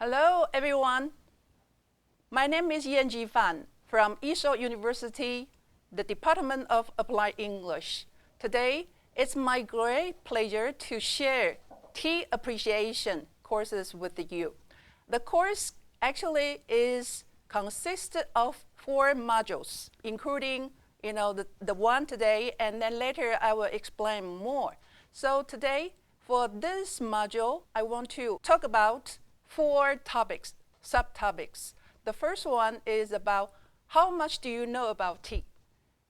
Hello, everyone. My name is Yanji Fan from Yizhou University, the Department of Applied English. Today, it's my great pleasure to share tea appreciation courses with you. The course actually consists of 4 modules, including the one today, and then later I will explain more. So today, for this module, I want to talk about 4 topics, subtopics. The first one is about how much do you know about tea?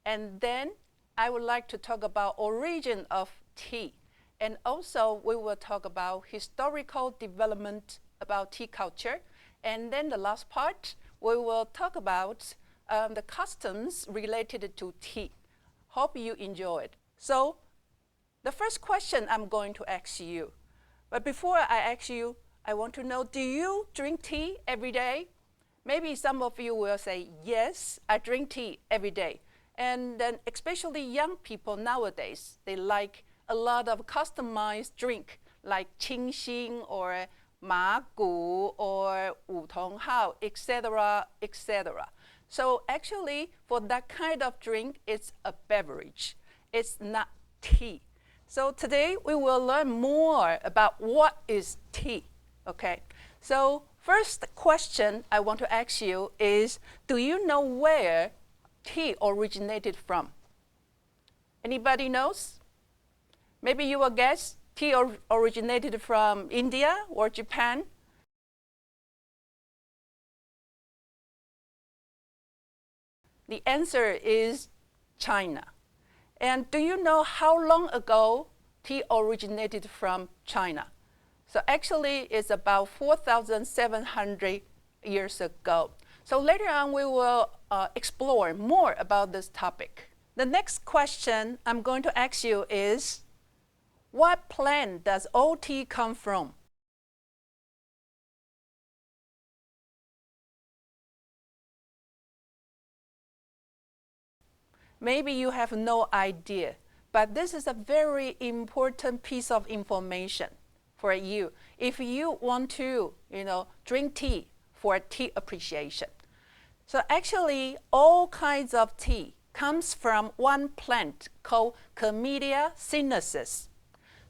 And then I would like to talk about origin of tea. And also we will talk about historical development about tea culture. And then the last part, we will talk about the customs related to tea. Hope you enjoy it. So the first question I'm going to ask you, but before I ask you, I want to know, do you drink tea every day? Maybe some of you will say, yes, I drink tea every day. And then especially young people nowadays, they like a lot of customized drink like qingxing or ma gu or wu tong hao, etc., etc. So actually, for that kind of drink, it's a beverage. It's not tea. So today, we will learn more about what is tea. Okay, so first question I want to ask you is, do you know where tea originated from? Anybody knows? Maybe you will guess tea originated from India or Japan. The answer is China. And do you know how long ago tea originated from China? So actually, it's about 4,700 years ago. So later on, we will explore more about this topic. The next question I'm going to ask you is, what plant does all tea come from? Maybe you have no idea, but this is a very important piece of information for you if you want to drink tea for tea appreciation. So actually, all kinds of tea comes from one plant called Camellia sinensis.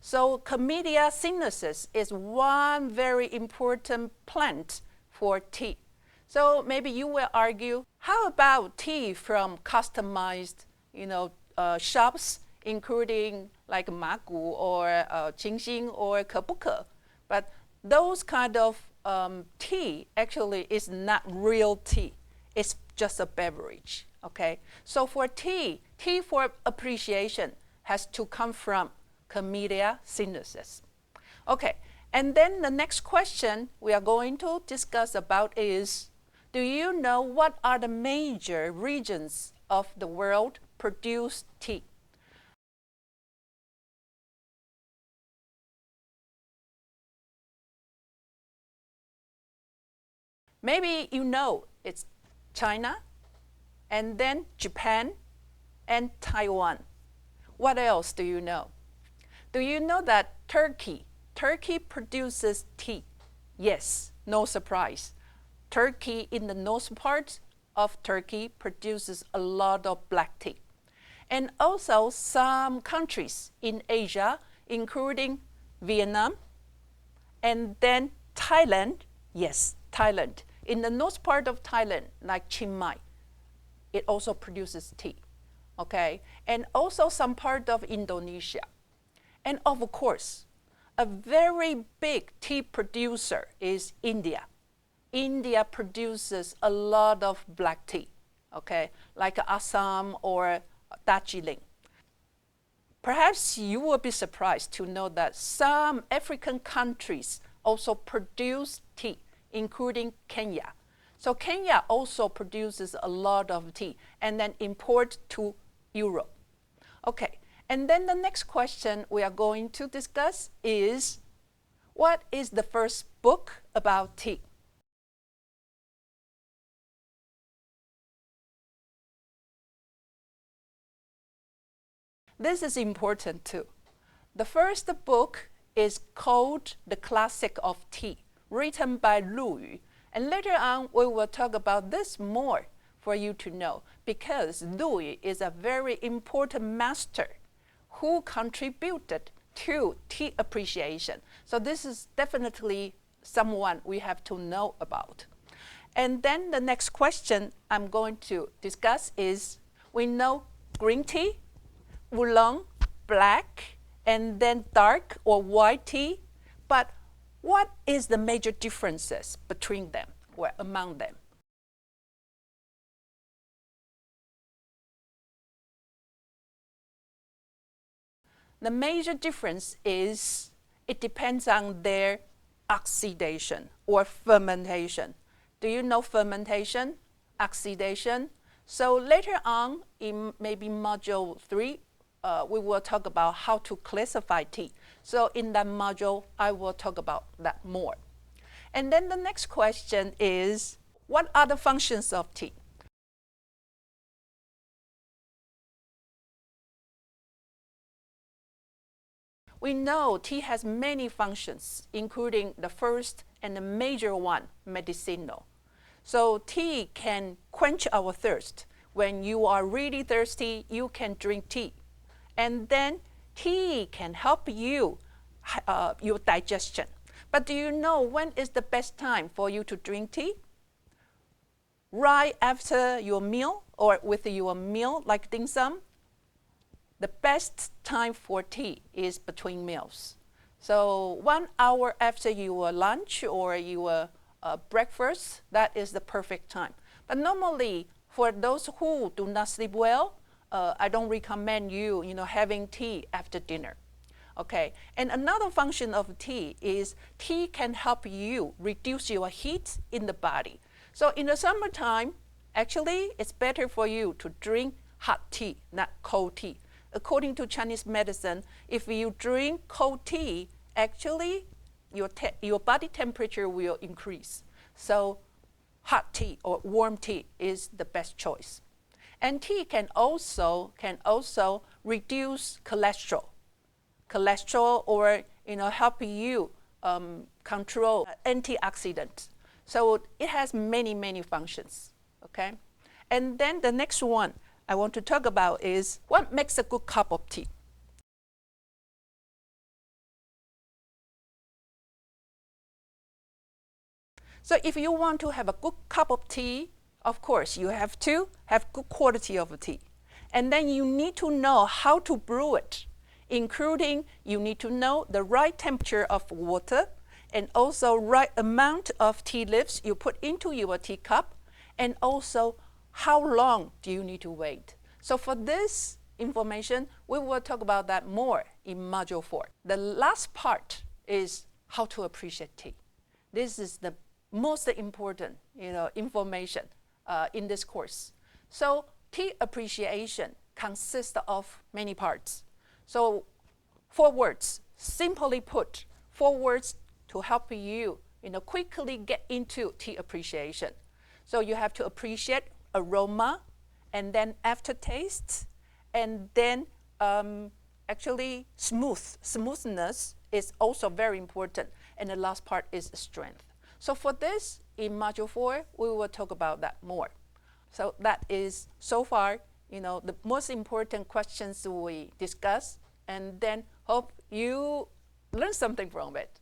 So Camellia sinensis is one very important plant for tea. So maybe you will argue, how about tea from customized shops, including like ma gu or qingxing or kebuke? But those kind of tea actually is not real tea. It's just a beverage, okay? So for tea for appreciation has to come from Camellia sinensis. Okay, and then the next question we are going to discuss about is, do you know what are the major regions of the world produce tea? Maybe you know it's China, and then Japan, and Taiwan. What else do you know? Do you know that Turkey produces tea? Yes, no surprise. Turkey, in the north part of Turkey, produces a lot of black tea. And also some countries in Asia, including Vietnam, and then Thailand. Yes, Thailand. In the north part of Thailand, like Chiang Mai, it also produces tea, okay? And also some part of Indonesia. And of course, a very big tea producer is India. India produces a lot of black tea, okay? Like Assam or Darjeeling. Perhaps you will be surprised to know that some African countries also produce tea, including Kenya. So Kenya also produces a lot of tea and then import to Europe. Okay, and then the next question we are going to discuss is, what is the first book about tea? This is important too. The first book is called The Classic of Tea, written by Lu Yu. And later on, we will talk about this more for you to know, because Lu Yu is a very important master who contributed to tea appreciation. So this is definitely someone we have to know about. And then the next question I'm going to discuss is, we know green tea, oolong, black, and then dark or white tea, but what is the major differences between them or among them? The major difference is it depends on their oxidation or fermentation. Do you know fermentation, oxidation? So later on, in maybe module 3, we will talk about how to classify tea. So in that module, I will talk about that more. And then the next question is, what are the functions of tea? We know tea has many functions, including the first and the major one, medicinal. So tea can quench our thirst. When you are really thirsty, you can drink tea. And then tea can help you, your digestion. But do you know when is the best time for you to drink tea? Right after your meal or with your meal like dim sum? The best time for tea is between meals. So 1 hour after your lunch or your breakfast, that is the perfect time. But normally, for those who do not sleep well, I don't recommend you, having tea after dinner. Okay, and another function of tea is tea can help you reduce your heat in the body. So in the summertime, actually, it's better for you to drink hot tea, not cold tea. According to Chinese medicine, if you drink cold tea, actually your body temperature will increase. So hot tea or warm tea is the best choice. And tea can also reduce cholesterol or help you control antioxidants. So it has many functions. Okay, and then the next one I want to talk about is what makes a good cup of tea. So if you want to have a good cup of tea, of course, you have to have good quality of tea. And then you need to know how to brew it, including you need to know the right temperature of water and also right amount of tea leaves you put into your teacup, and also how long do you need to wait. So for this information, we will talk about that more in module 4. The last part is how to appreciate tea. This is the most important information in this course. So tea appreciation consists of many parts. So 4 words, simply put, 4 words to help you quickly get into tea appreciation. So you have to appreciate aroma, and then aftertaste, and then actually smoothness is also very important, and the last part is strength. So for this, in module 4, we will talk about that more. So that is so far, the most important questions we discuss, and then hope you learn something from it.